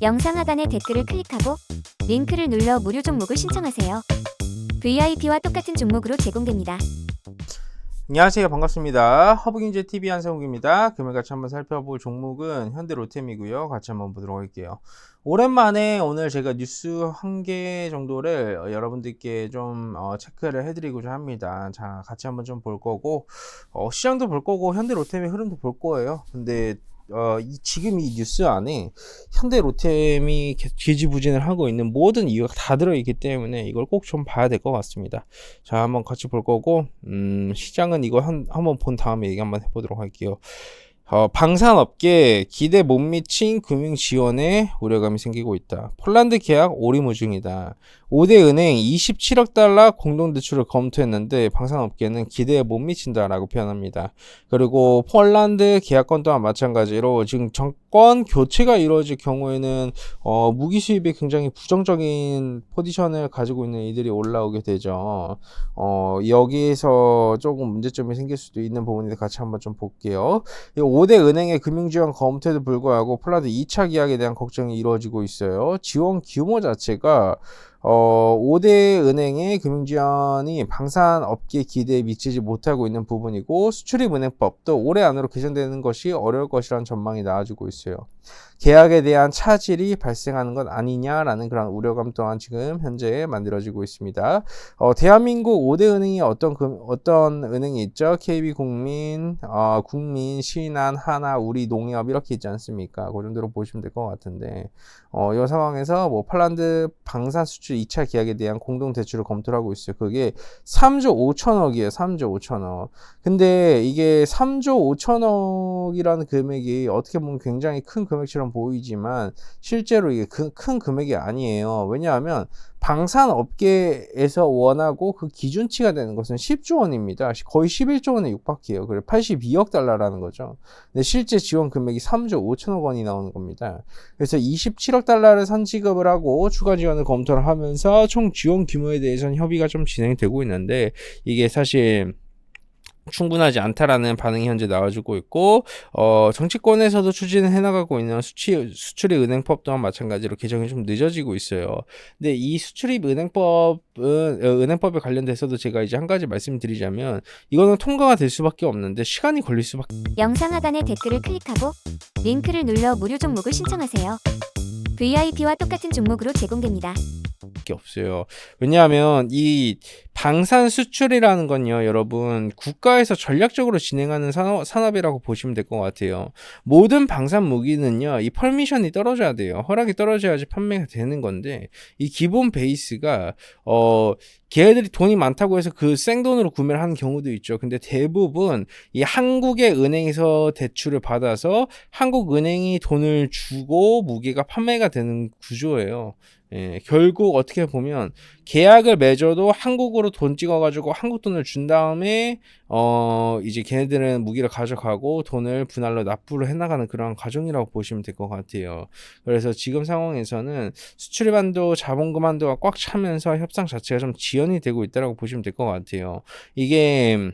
영상 하단의 댓글을 클릭하고 링크를 눌러 무료 종목을 신청하세요. VIP와 똑같은 종목으로 제공됩니다. 안녕하세요. 반갑습니다. 허브경제TV 한성욱입니다. 금일 같이 한번 살펴볼 종목은 현대로템이고요. 같이 한번 보도록 할게요. 오랜만에 오늘 제가 뉴스 한 개 정도를 여러분들께 좀 체크를 해드리고자 합니다. 자, 같이 한번 좀 볼 거고, 시장도 볼 거고, 현대로템의 흐름도 볼 거예요. 근데 지금 이 뉴스 안에 현대로템이 지지부진을 하고 있는 모든 이유가 다 들어있기 때문에 이걸 꼭 좀 봐야 될 것 같습니다. 자, 한번 같이 볼 거고, 시장은 이거 한번 본 다음에 얘기 한번 해보도록 할게요. 방산업계 기대 못 미친 금융 지원에 우려감이 생기고 있다. 폴란드 계약 오리무중이다. 5대 은행 27억 달러 공동대출을 검토했는데 방산업계는 기대에 못 미친다라고 표현합니다. 그리고 폴란드 계약권 또한 마찬가지로 지금 정권 교체가 이루어질 경우에는 무기 수입에 굉장히 부정적인 포지션을 가지고 있는 이들이 올라오게 되죠. 여기에서 조금 문제점이 생길 수도 있는 부분인데 같이 한번 좀 볼게요. 5대 은행의 금융지원 검토에도 불구하고 폴란드 2차 계약에 대한 걱정이 이루어지고 있어요. 지원 규모 자체가 5대 은행의 금융지원이 방산업계 기대에 미치지 못하고 있는 부분이고 수출입은행법도 올해 안으로 개정되는 것이 어려울 것이라는 전망이 나와주고 있어요. 계약에 대한 차질이 발생하는 것 아니냐라는 그런 우려감 또한 지금 현재 만들어지고 있습니다. 대한민국 5대 은행이 어떤 은행이 있죠? KB국민, 국민, 신한, 하나, 우리, 농협 이렇게 있지 않습니까? 그 정도로 보시면 될 것 같은데 이 상황에서 뭐 폴란드 방산 수출 2차 계약에 대한 공동 대출을 검토를 하고 있어요. 그게 3조 5천억이에요. 3조 5천억. 근데 이게 3조 5천억이라는 금액이 어떻게 보면 굉장히 큰 금액처럼 보이지만 실제로 이게 큰 금액이 아니에요. 왜냐하면 방산업계에서 원하고 그 기준치가 되는 것은 10조 원입니다. 거의 11조 원에 육박해요. 그래 82억 달러라는 거죠. 근데 실제 지원 금액이 3조 5천억 원이 나오는 겁니다. 그래서 27억 달러를 선지급을 하고 추가 지원을 검토를 하면서 총 지원 규모에 대해서는 협의가 좀 진행되고 있는데 이게 사실 충분하지 않다라는 반응이 현재 나와주고 있고 정치권에서도 추진을 해나가고 있는 수출입 은행법 또한 마찬가지로 개정이 좀 늦어지고 있어요. 근데 이 수출입 은행법은 은행법에 관련돼서도 제가 이제 한 가지 말씀드리자면 이거는 통과가 될 수밖에 없는데 시간이 걸릴 수밖에. 영상 하단의 댓글을 클릭하고 링크를 눌러 무료 종목을 신청하세요. VIP와 똑같은 종목으로 제공됩니다. 없어요. 왜냐하면 이 방산 수출이라는 건요, 여러분 국가에서 전략적으로 진행하는 산업이라고 보시면 될 것 같아요. 모든 방산 무기는요, 이 퍼미션이 떨어져야 돼요. 허락이 떨어져야지 판매가 되는 건데 이 기본 베이스가 걔네들이 돈이 많다고 해서 그 생돈으로 구매를 하는 경우도 있죠. 근데 대부분 이 한국의 은행에서 대출을 받아서 한국 은행이 돈을 주고 무기가 판매가 되는 구조예요. 예, 결국 어떻게 보면 계약을 맺어도 한국으로 돈 찍어가지고 한국 돈을 준 다음에 이제 걔네들은 무기를 가져가고 돈을 분할로 납부를 해나가는 그런 과정이라고 보시면 될 것 같아요. 그래서 지금 상황에서는 수출입 한도, 자본금 한도가 꽉 차면서 협상 자체가 좀 지연이 되고 있다고 보시면 될 것 같아요. 이게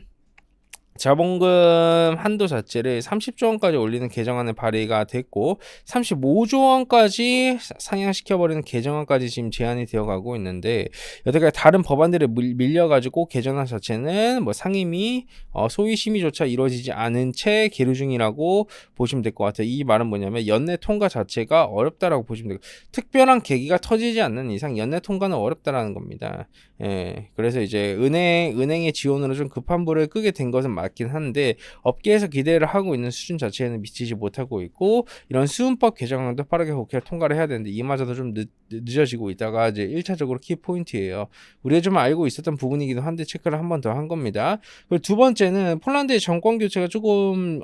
자본금 한도 자체를 30조 원까지 올리는 개정안에 발의가 됐고 35조 원까지 상향시켜버리는 개정안까지 지금 제안이 되어가고 있는데 여태까지 다른 법안들에 밀려가지고 개정안 자체는 뭐 상임위, 소위 심의조차 이루어지지 않은 채 계류 중이라고 보시면 될 것 같아요. 이 말은 뭐냐면 연내 통과 자체가 어렵다라고 보시면 되고 특별한 계기가 터지지 않는 이상 연내 통과는 어렵다라는 겁니다. 예, 그래서 이제 은행의 지원으로 좀 급한 불을 끄게 된 것은 맞긴 한데 업계에서 기대를 하고 있는 수준 자체에는 미치지 못하고 있고 이런 수은법 개정안도 빠르게 국회를 통과를 해야 되는데 이마저도 좀 늦어지고 있다가 이제 1차적으로 키포인트예요. 우리가 좀 알고 있었던 부분이기도 한데 체크를 한 번 더 한 겁니다. 그리고 두 번째는 폴란드의 정권 교체가 조금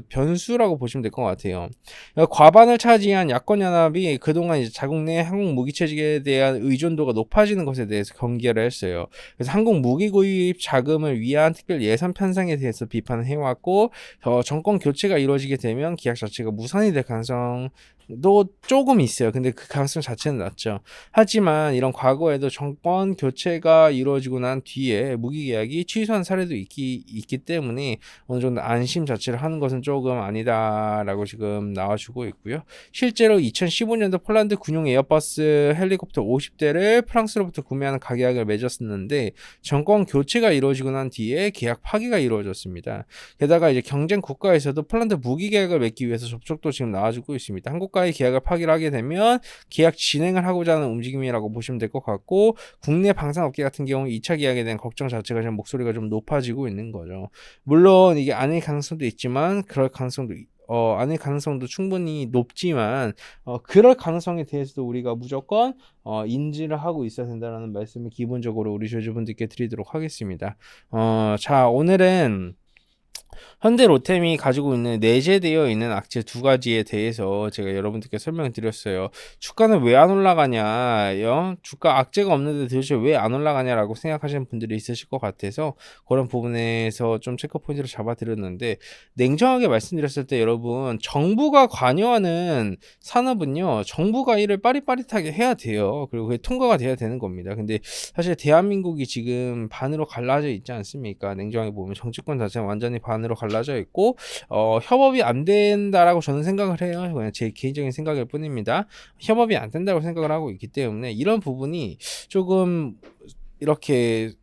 변수라고 보시면 될 것 같아요. 과반을 차지한 야권 연합이 그동안 이제 자국 내 한국 무기 체직에 대한 의존도가 높아지는 것에 대해서 경계를 했어요. 그래서 한국 무기 구입 자금을 위한 특별 예산 편성 현상에 대해서 비판을 해왔고 정권 교체가 이루어지게 되면 계약 자체가 무산이 될 가능성도 조금 있어요. 근데 그 가능성 자체는 낮죠. 하지만 이런 과거에도 정권 교체가 이루어지고 난 뒤에 무기계약이 취소한 사례도 있기 때문에 어느 정도 안심 자체를 하는 것은 조금 아니다라고 지금 나와주고 있고요. 실제로 2015년도 폴란드 군용 에어버스 헬리콥터 50대를 프랑스로부터 구매하는 가계약을 맺었었는데 정권 교체가 이루어지고 난 뒤에 계약 파기가 이루어졌습니다. 게다가 이제 경쟁 국가에서도 폴란드 무기 계약을 맺기 위해서 접촉도 지금 나와주고 있습니다. 한국과의 계약을 파기를 하게 되면 계약 진행을 하고자 하는 움직임이라고 보시면 될 것 같고 국내 방산업계 같은 경우 2차 계약에 대한 걱정 자체가 지금 목소리가 좀 높아지고 있는 거죠. 물론 이게 아닐 가능성도 있지만 그럴 가능성도 아닐 가능성도 충분히 높지만 그럴 가능성에 대해서도 우리가 무조건 인지를 하고 있어야 된다는 말씀을 기본적으로 우리 조주분들께 드리도록 하겠습니다. 자, 오늘은 현대 로템이 가지고 있는 내재되어 있는 악재 두 가지에 대해서 제가 여러분들께 설명을 드렸어요. 주가는 왜 안 올라가냐, 주가 악재가 없는데 도대체 왜 안 올라가냐라고 생각하시는 분들이 있으실 것 같아서 그런 부분에서 좀 체크 포인트를 잡아드렸는데, 냉정하게 말씀드렸을 때 여러분, 정부가 관여하는 산업은요, 정부가 일을 빠릿빠릿하게 해야 돼요. 그리고 그게 통과가 돼야 되는 겁니다. 근데 사실 대한민국이 지금 반으로 갈라져 있지 않습니까? 냉정하게 보면 정치권 자체가 완전히 반으로 갈라져 있고 협업이 안 된다라고 저는 생각을 해요. 그냥 제 개인적인 생각일 뿐입니다. 협업이 안 된다고 생각을 하고 있기 때문에 이런 부분이 조금 이렇게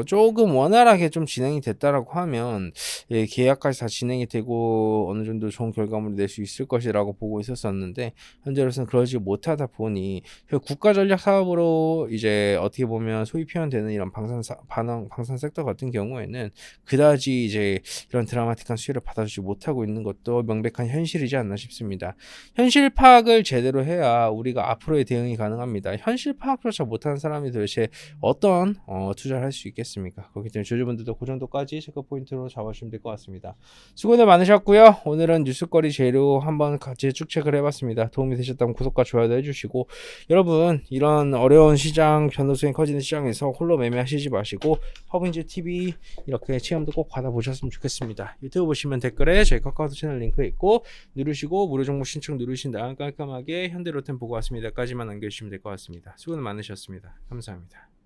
조금 원활하게 좀 진행이 됐다라고 하면 계약까지 다 진행이 되고 어느 정도 좋은 결과물을 낼 수 있을 것이라고 보고 있었었는데, 현재로서는 그러지 못하다 보니 국가 전략 사업으로 이제 어떻게 보면 소위 표현되는 이런 방산 섹터 같은 경우에는 그다지 이제 이런 드라마틱한 수혜를 받아주지 못하고 있는 것도 명백한 현실이지 않나 싶습니다. 현실 파악을 제대로 해야 우리가 앞으로의 대응이 가능합니다. 현실 파악조차 못하는 사람이 도대체 어떤 투자를 할 수 있겠습니까? 그렇기 때문에 조주분들도 그 정도까지 체크 포인트로 잡아주시면 될 것 같습니다. 수고들 많으셨고요. 오늘은 뉴스거리 재료 한번 같이 쭉 체크를 해봤습니다. 도움이 되셨다면 구독과 좋아요 해주시고, 여러분 이런 어려운 시장, 변동성이 커지는 시장에서 홀로 매매하시지 마시고 허브인지 TV 이렇게 체험도 꼭 받아보셨으면 좋겠습니다. 유튜브 보시면 댓글에 저희 카카오톡 채널 링크 있고 누르시고 무료 정보 신청 누르신 다음 깔끔하게 현대로템 보고 왔습니다까지만 남겨주시면 될 것 같습니다. 수고 많으셨습니다. 감사합니다.